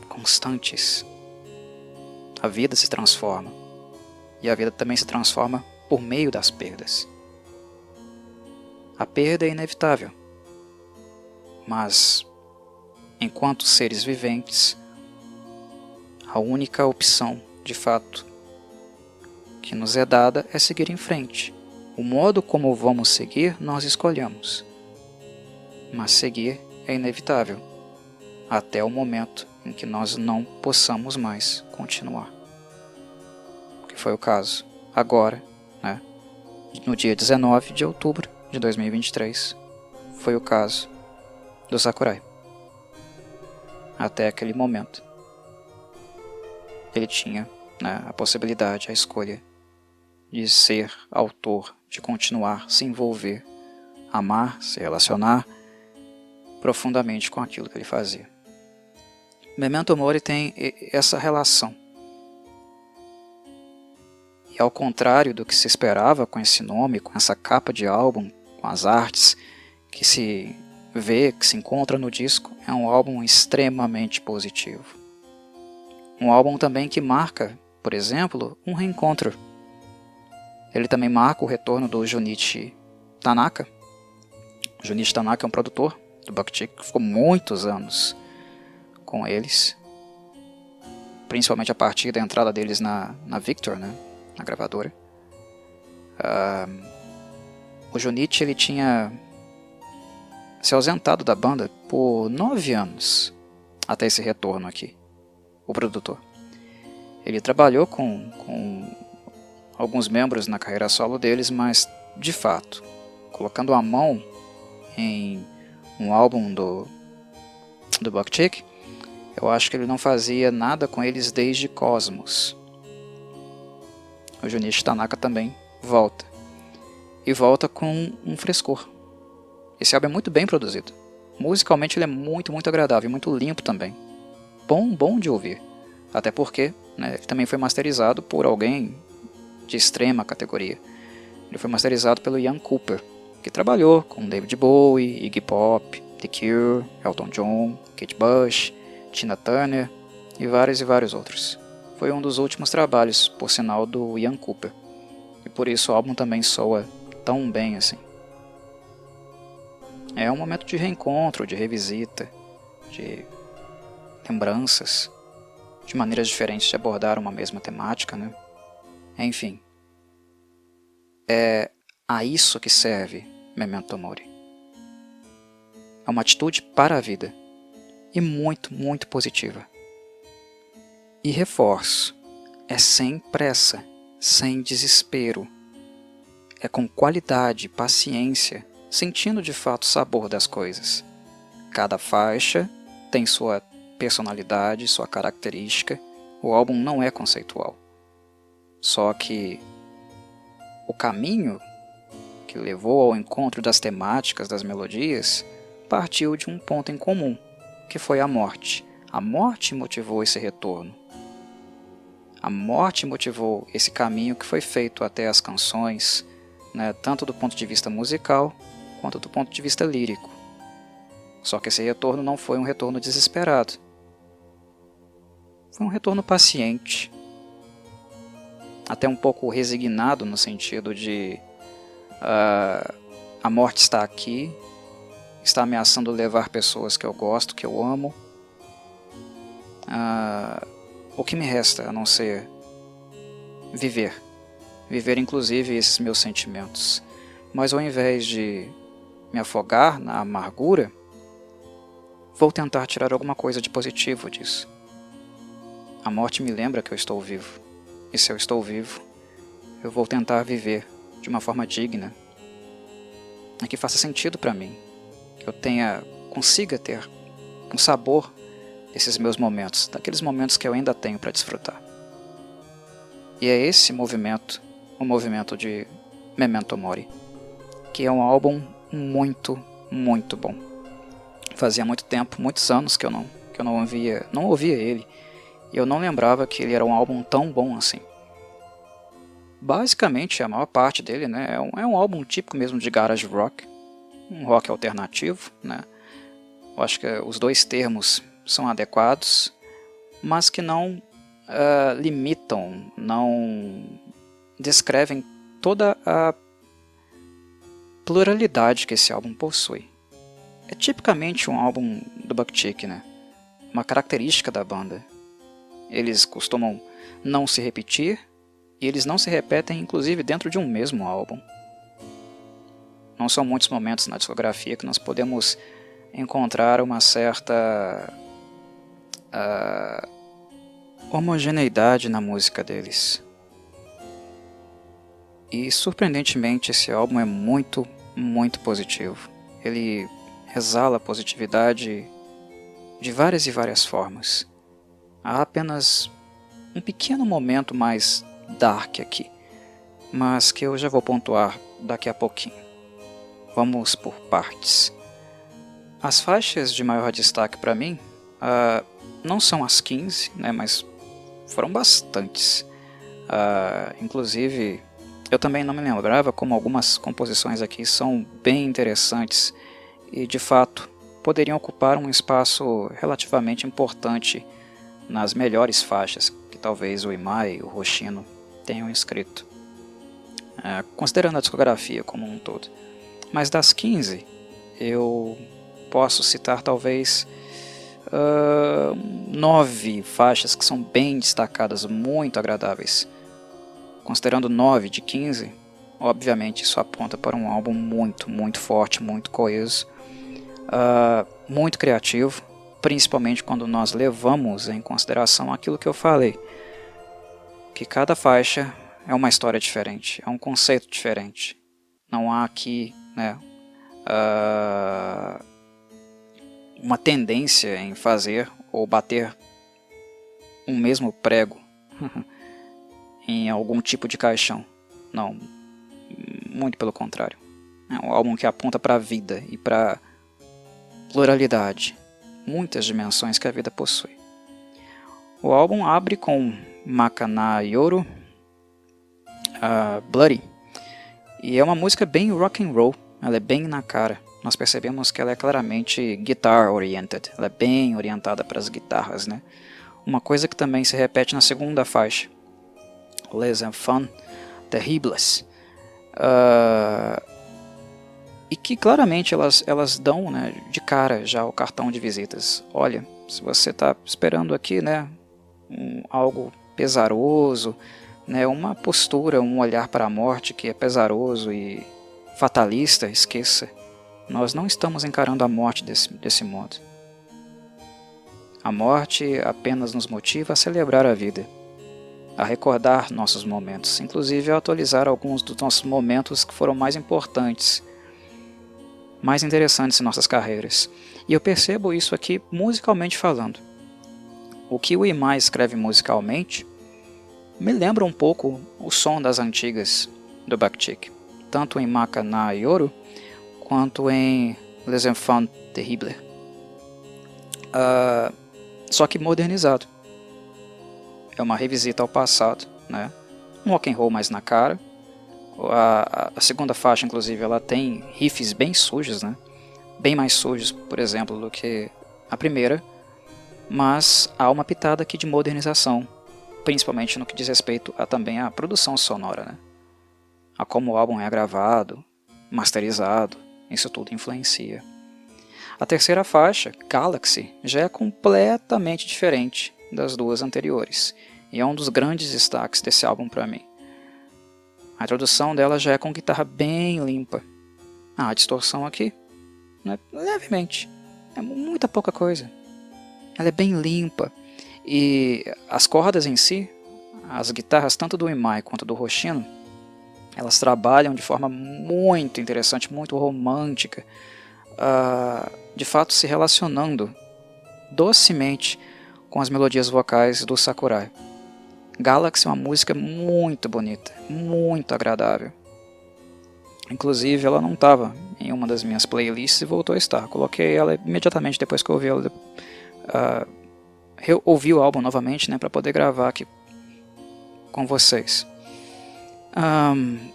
constantes. A vida se transforma. E a vida também se transforma por meio das perdas. A perda é inevitável. Mas, enquanto seres viventes, a única opção, de fato, que nos é dada é seguir em frente. O modo como vamos seguir, nós escolhemos. Mas seguir é inevitável, até o momento em que nós não possamos mais continuar. Que foi o caso agora, no dia 19 de outubro de 2023, foi o caso do Sakurai. Até aquele momento, ele tinha a possibilidade, a escolha de ser autor, de continuar, se envolver, amar, se relacionar profundamente com aquilo que ele fazia. Memento Mori tem essa relação. E ao contrário do que se esperava com esse nome, com essa capa de álbum, com as artes que se vê, que se encontra no disco, é um álbum extremamente positivo. Um álbum também que marca, por exemplo, um reencontro. Ele também marca o retorno do Junichi Tanaka. O Junichi Tanaka é um produtor do Bucktick, que ficou muitos anos com eles, principalmente a partir da entrada deles na Victor, na gravadora. O Junichi ele tinha se ausentado da banda por 9 anos, até esse retorno aqui, o produtor. Ele trabalhou com alguns membros na carreira solo deles, mas, de fato, colocando a mão em um álbum do Bucktick, eu acho que ele não fazia nada com eles desde Cosmos. O Junichi Tanaka também volta. E volta com um frescor. Esse álbum é muito bem produzido. Musicalmente ele é muito, muito agradável, muito limpo também. Bom de ouvir. Até porque ele também foi masterizado por alguém de extrema categoria. Ele foi masterizado pelo Ian Cooper, que trabalhou com David Bowie, Iggy Pop, The Cure, Elton John, Kate Bush, Tina Turner e vários outros. Foi um dos últimos trabalhos, por sinal, do Ian Cooper. E por isso o álbum também soa tão bem assim. É um momento de reencontro, de revisita, de lembranças, de maneiras diferentes de abordar uma mesma temática, Enfim, é a isso que serve Memento Mori. É uma atitude para a vida e muito, muito positiva. E reforço, é sem pressa, sem desespero, é com qualidade, paciência, sentindo de fato o sabor das coisas. Cada faixa tem sua personalidade, sua característica. O álbum não é conceitual. Só que o caminho que levou ao encontro das temáticas, das melodias, partiu de um ponto em comum, que foi a morte. A morte motivou esse retorno. A morte motivou esse caminho que foi feito até as canções, tanto do ponto de vista musical, quanto do ponto de vista lírico. Só que esse retorno não foi um retorno desesperado. foi um retorno paciente, até um pouco resignado no sentido de a morte está aqui, está ameaçando levar pessoas que eu gosto, que eu amo. O que me resta a não ser viver inclusive esses meus sentimentos. Mas ao invés de me afogar na amargura, vou tentar tirar alguma coisa de positivo disso. A morte me lembra que eu estou vivo, e se eu estou vivo, eu vou tentar viver de uma forma digna, e que faça sentido para mim, que eu consiga ter um sabor desses meus momentos, daqueles momentos que eu ainda tenho para desfrutar. E é esse movimento, o movimento de Memento Mori, que é um álbum muito, muito bom. Fazia muito tempo, muitos anos que eu não ouvia ele, e eu não lembrava que ele era um álbum tão bom assim. Basicamente, a maior parte dele, né, é um álbum típico mesmo de garage rock, um rock alternativo, né? Eu acho que os dois termos são adequados, mas que não limitam, não descrevem toda a pluralidade que esse álbum possui. É tipicamente um álbum do Buckchick, né? Uma característica da banda. Eles costumam não se repetir, e eles não se repetem inclusive dentro de um mesmo álbum. Não são muitos momentos na discografia que nós podemos encontrar uma certa homogeneidade na música deles. E surpreendentemente esse álbum é muito, muito positivo. Ele exala positividade de várias e várias formas. Há apenas um pequeno momento mais dark aqui, mas que eu já vou pontuar daqui a pouquinho. Vamos por partes. As faixas de maior destaque para mim não são as 15, né, mas foram bastantes. Inclusive, eu também não me lembrava como algumas composições aqui são bem interessantes e, de fato, poderiam ocupar um espaço relativamente importante nas melhores faixas que talvez o Imai e o Hoshino tenham escrito, considerando a discografia como um todo. Mas das 15, eu posso citar talvez 9 faixas que são bem destacadas, muito agradáveis. Considerando 9 de 15, obviamente isso aponta para um álbum muito, muito forte, muito coeso, muito criativo, principalmente quando nós levamos em consideração aquilo que eu falei, que cada faixa é uma história diferente, é um conceito diferente. Não há aqui, né, uma tendência em fazer ou bater um mesmo prego em algum tipo de caixão. Não, muito pelo contrário. É um álbum que aponta para a vida e para pluralidade, muitas dimensões que a vida possui. O álbum abre com Makana Yoru, Bloody, e é uma música bem rock and roll, ela é bem na cara. Nós percebemos que ela é claramente guitar-oriented, ela é bem orientada para as guitarras, né? Uma coisa que também se repete na segunda faixa, Les Enfants Terribles, e que claramente elas dão, né, de cara já o cartão de visitas. Olha, se você está esperando aqui, né, algo pesaroso, né, uma postura, um olhar para a morte que é pesaroso e fatalista, esqueça. Nós não estamos encarando a morte desse modo. A morte apenas nos motiva a celebrar a vida, a recordar nossos momentos, inclusive a atualizar alguns dos nossos momentos que foram mais importantes, mais interessantes em nossas carreiras. E eu percebo isso aqui musicalmente falando. O que o Imai escreve musicalmente me lembra um pouco o som das antigas do Buckchick, tanto em Makana Yoru quanto em Les Enfants Terribles, só que modernizado. É uma revisita ao passado, né? Um rock and roll mais na cara. A segunda faixa, inclusive, ela tem riffs bem sujos, né? Bem mais sujos, por exemplo, do que a primeira. mas há uma pitada aqui de modernização, principalmente no que diz respeito também à produção sonora, né? A como o álbum é gravado, masterizado, isso tudo influencia. A terceira faixa, Galaxy, já é completamente diferente das duas anteriores, e é um dos grandes destaques desse álbum para mim. A introdução dela já é com guitarra bem limpa. A distorção aqui, né, levemente, é muita pouca coisa. Ela é bem limpa, e as cordas em si, as guitarras tanto do Imai quanto do Hoshino, elas trabalham de forma muito interessante, muito romântica, de fato se relacionando docemente com as melodias vocais do Sakurai. Galaxy é uma música muito bonita, muito agradável. Inclusive ela não estava em uma das minhas playlists e voltou a estar. Coloquei ela imediatamente depois que eu ouvi ela, ouvi o álbum novamente, né, para poder gravar aqui com vocês.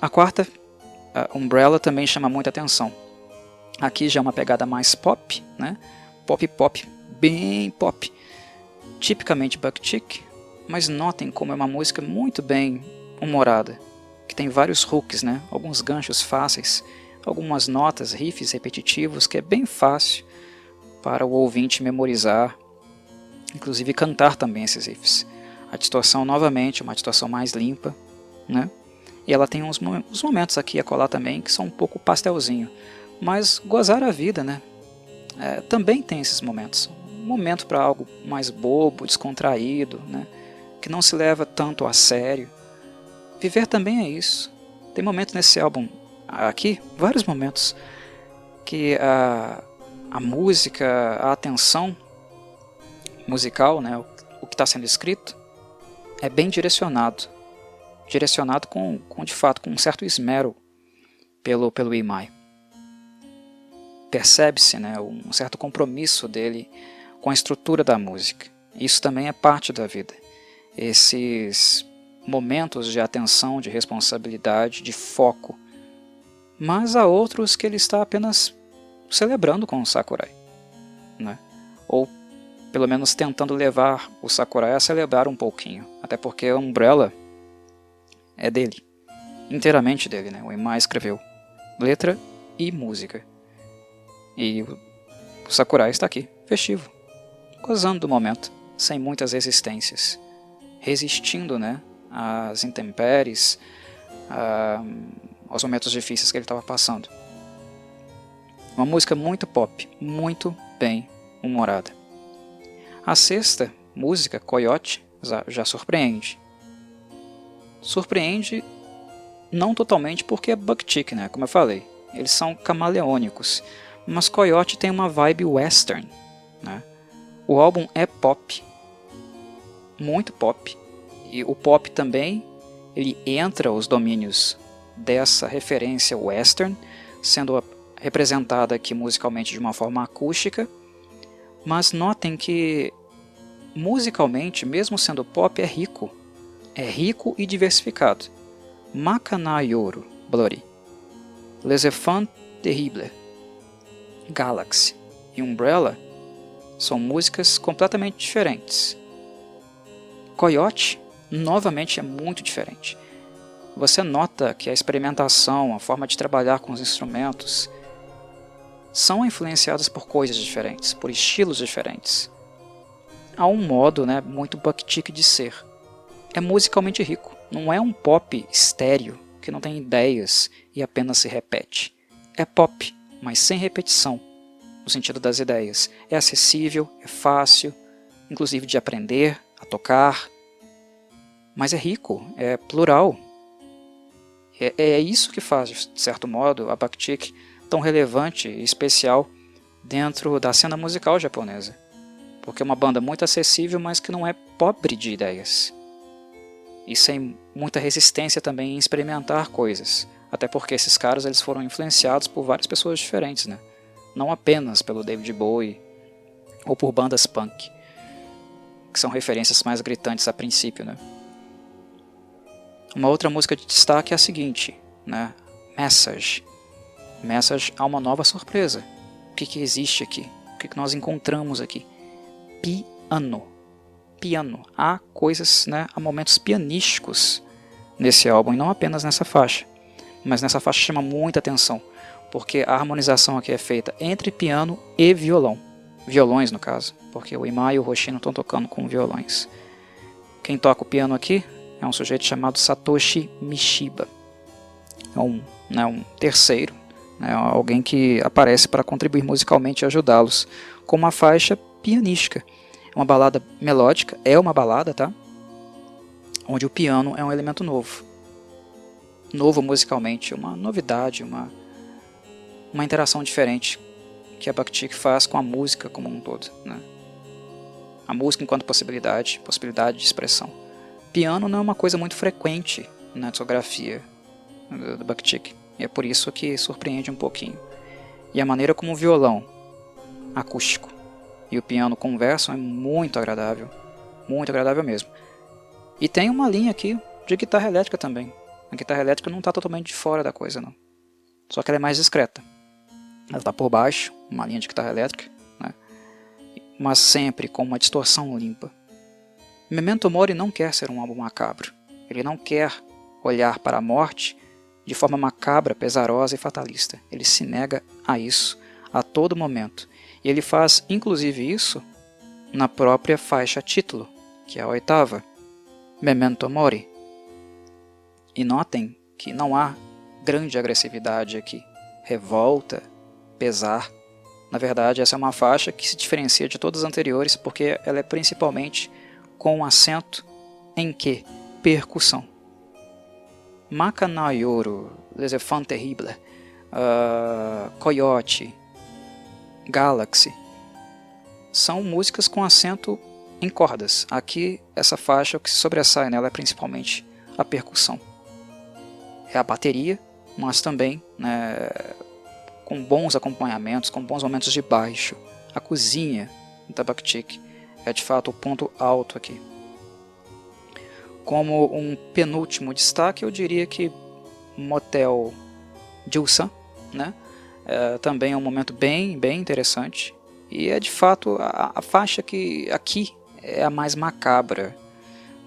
A quarta, Umbrella, também chama muita atenção. Aqui já é uma pegada mais pop, né? Pop, bem pop, tipicamente Buckchick, mas notem como é uma música muito bem humorada, que tem vários hooks, né? Alguns ganchos fáceis, algumas notas, riffs repetitivos, que é bem fácil para o ouvinte memorizar, inclusive cantar também esses riffs. A distorção, novamente, uma distorção mais limpa, né? E ela tem uns momentos aqui a colar também que são um pouco pastelzinho, mas gozar a vida, né? Também tem esses momentos. Um momento para algo mais bobo, descontraído, né? Que não se leva tanto a sério. Viver também é isso. Tem momentos nesse álbum aqui, vários momentos, que a música, a atenção musical, né? O que está sendo escrito, é bem direcionado com de fato com um certo esmero pelo Imai. Percebe-se, né, um certo compromisso dele com a estrutura da música. Isso também é parte da vida. Esses momentos de atenção, de responsabilidade, de foco. Mas há outros que ele está apenas celebrando com o Sakurai, né? Ou pelo menos tentando levar o Sakurai a celebrar um pouquinho. Até porque a Umbrella é dele, inteiramente dele, né? O Imai escreveu letra e música. E o Sakurai está aqui, festivo, gozando do momento, sem muitas resistências, resistindo, né, às intempéries, aos momentos difíceis que ele estava passando. Uma música muito pop, muito bem humorada. A sexta música, Coyote, já surpreende. Surpreende não totalmente porque é Buckchick, né, como eu falei. Eles são camaleônicos. Mas Coyote tem uma vibe western, né? O álbum é pop, muito pop, e o pop também ele entra os domínios dessa referência western, sendo representada aqui musicalmente de uma forma acústica, mas notem que musicalmente, mesmo sendo pop, é rico e diversificado. Makana Yoru, Bloody, Les Enfants Terribles, Galaxy e Umbrella são músicas completamente diferentes. Coyote, novamente, é muito diferente. Você nota que a experimentação, a forma de trabalhar com os instrumentos são influenciadas por coisas diferentes, por estilos diferentes. Há um modo, né, muito Buckchick de ser. É musicalmente rico, não é um pop estéreo que não tem ideias e apenas se repete. É pop, mas sem repetição, no sentido das ideias. É acessível, é fácil, inclusive de aprender, a tocar, mas é rico, é plural. É isso que faz, de certo modo, a Buckchick tão relevante e especial dentro da cena musical japonesa. Porque é uma banda muito acessível, mas que não é pobre de ideias. E sem muita resistência também em experimentar coisas. Até porque esses caras eles foram influenciados por várias pessoas diferentes, né? Não apenas pelo David Bowie ou por bandas punk, que são referências mais gritantes a princípio, né? Uma outra música de destaque é a seguinte, né? Message. Message há uma nova surpresa. O que existe aqui? O que nós encontramos aqui? piano. Há coisas, né, há momentos pianísticos nesse álbum, e não apenas nessa faixa. Mas nessa faixa chama muita atenção, porque a harmonização aqui é feita entre piano e violão. Violões, no caso, porque o Imai e o Hoshino estão tocando com violões. Quem toca o piano aqui é um sujeito chamado Satoshi Mishiba. É um terceiro, né, alguém que aparece para contribuir musicalmente e ajudá-los com uma faixa pianística. É uma balada melódica, é uma balada, tá? Onde o piano é um elemento novo. Novo musicalmente, uma novidade, uma interação diferente que a Bukchik faz com a música como um todo, né? A música enquanto possibilidade de expressão. Piano não é uma coisa muito frequente na discografia do Bukchik, e é por isso que surpreende um pouquinho. E a maneira como o violão acústico e o piano conversam é muito agradável mesmo. E tem uma linha aqui de guitarra elétrica também. A guitarra elétrica não está totalmente de fora da coisa, não. Só que ela é mais discreta. Ela está por baixo, uma linha de guitarra elétrica, né? Mas sempre com uma distorção limpa. Memento Mori não quer ser um álbum macabro. Ele não quer olhar para a morte de forma macabra, pesarosa e fatalista. Ele se nega a isso a todo momento. E ele faz, inclusive, isso na própria faixa título, que é a 8ª, Memento Mori. E notem que não há grande agressividade aqui, revolta, pesar. Na verdade, essa é uma faixa que se diferencia de todas as anteriores porque ela é principalmente com um acento em que? Percussão. Macanayoru, Les Enfants Terribles, Coyote, Galaxy, são músicas com acento em cordas. Aqui, essa faixa, o que se sobressai nela é principalmente a percussão. É a bateria, mas também, né, com bons acompanhamentos, com bons momentos de baixo. A cozinha da Bukchik é de fato o ponto alto aqui. Como um penúltimo destaque, eu diria que Motel Julsan, né, também é um momento bem interessante. E é de fato a faixa que aqui é a mais macabra,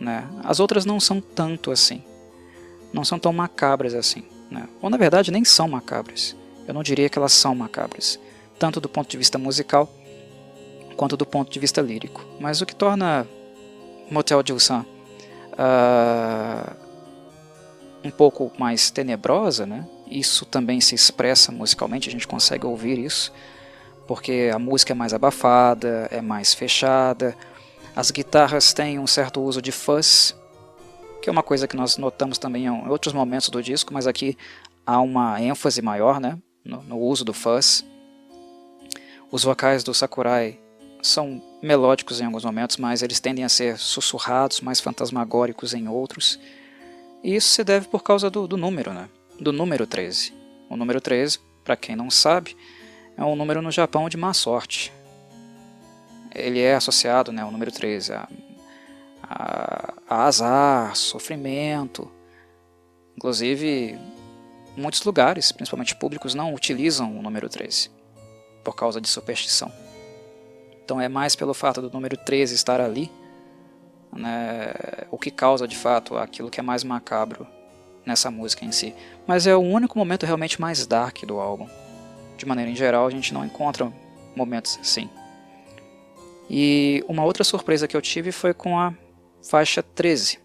né? As outras não são tanto assim. Não são tão macabras assim, né? Ou na verdade nem são macabras. Eu não diria que elas são macabras, tanto do ponto de vista musical quanto do ponto de vista lírico. Mas o que torna Motel Julsan um pouco mais tenebrosa, né? Isso também se expressa musicalmente, a gente consegue ouvir isso, porque a música é mais abafada, é mais fechada, as guitarras têm um certo uso de fuzz, que é uma coisa que nós notamos também em outros momentos do disco, mas aqui há uma ênfase maior, né, no uso do fuzz. Os vocais do Sakurai são melódicos em alguns momentos, mas eles tendem a ser sussurrados, mais fantasmagóricos em outros. E isso se deve por causa do número, né, do número 13. O número 13, para quem não sabe, é um número no Japão de má sorte. Ele é associado, né, o número 13, a azar, sofrimento. Inclusive, muitos lugares, principalmente públicos, não utilizam o número 13 por causa de superstição. Então é mais pelo fato do número 13 estar ali, né, o que causa de fato aquilo que é mais macabro nessa música em si. Mas é o único momento realmente mais dark do álbum. De maneira em geral, a gente não encontra momentos assim. E uma outra surpresa que eu tive foi com a faixa 13,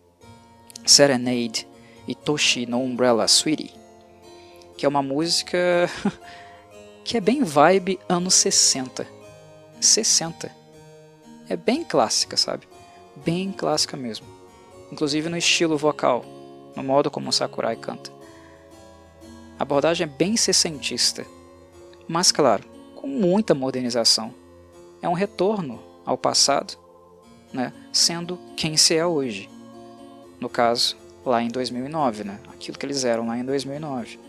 Serenade e Toshi no Umbrella Sweetie, que é uma música que é bem vibe anos 60. É bem clássica, sabe? Bem clássica mesmo. Inclusive no estilo vocal, no modo como o Sakurai canta. A abordagem é bem sessentista, mas claro, com muita modernização. É um retorno ao passado, né, sendo quem se é hoje. No caso, lá em 2009, né, aquilo que eles eram lá em 2009.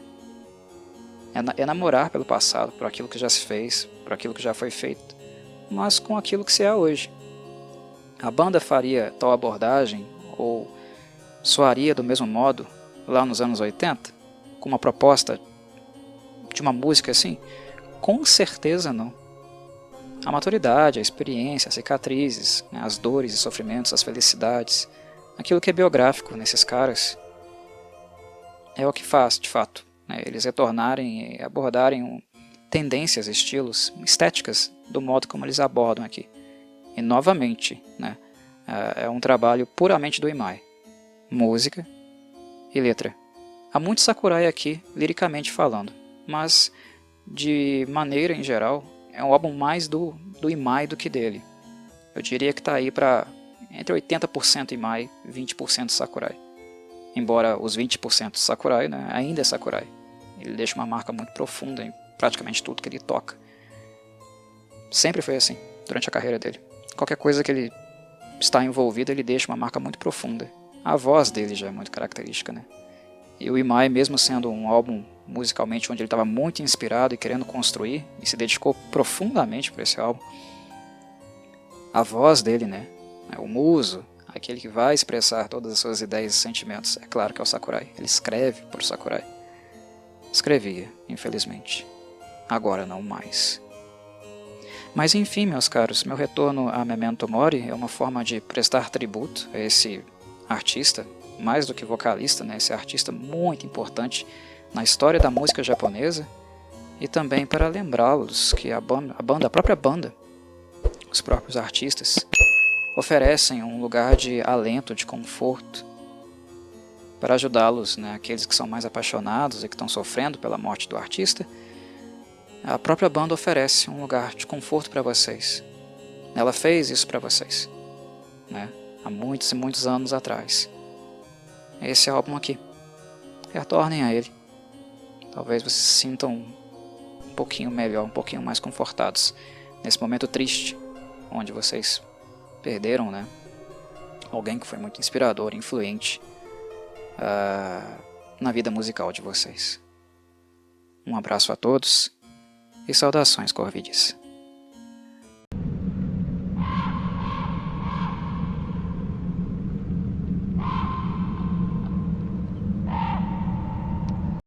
É namorar pelo passado, por aquilo que já se fez, por aquilo que já foi feito, mas com aquilo que se é hoje. A banda faria tal abordagem, ou soaria do mesmo modo, lá nos anos 80, com uma proposta de uma música assim? Com certeza não. a maturidade, a experiência, as cicatrizes, né, as dores e sofrimentos, as felicidades, aquilo que é biográfico nesses caras, é o que faz, de fato, né, eles retornarem e abordarem tendências, estilos, estéticas do modo como eles abordam aqui. E novamente, né, é um trabalho puramente do Imai. Música e letra. Há muito Sakurai aqui, liricamente falando, mas de maneira em geral, é um álbum mais do Imai do que dele. Eu diria que está aí para entre 80% Imai e 20% Sakurai. Embora os 20% Sakurai, né, ainda é Sakurai. Ele deixa uma marca muito profunda em praticamente tudo que ele toca. Sempre foi assim, durante a carreira dele. Qualquer coisa que ele está envolvido, ele deixa uma marca muito profunda. A voz dele já é muito característica, né? E o Imai, mesmo sendo um álbum musicalmente onde ele estava muito inspirado e querendo construir, e se dedicou profundamente para esse álbum, a voz dele, né? O muso, aquele que vai expressar todas as suas ideias e sentimentos, é claro que é o Sakurai. Ele escreve por Sakurai. Escrevia, infelizmente. Agora não mais. Mas enfim, meus caros, meu retorno a Memento Mori é uma forma de prestar tributo a esse artista, mais do que vocalista, né? Esse artista muito importante na história da música japonesa, e também para lembrá-los que a própria banda, os próprios artistas, oferecem um lugar de alento, de conforto, para ajudá-los, né? Aqueles que são mais apaixonados e que estão sofrendo pela morte do artista. A própria banda oferece um lugar de conforto para vocês. Ela fez isso para vocês, né? Há muitos e muitos anos atrás. Esse álbum aqui. Retornem a ele. Talvez vocês se sintam um pouquinho melhor, um pouquinho mais confortados nesse momento triste, onde vocês perderam, né, alguém que foi muito inspirador, influente na vida musical de vocês. Um abraço a todos e saudações corvides.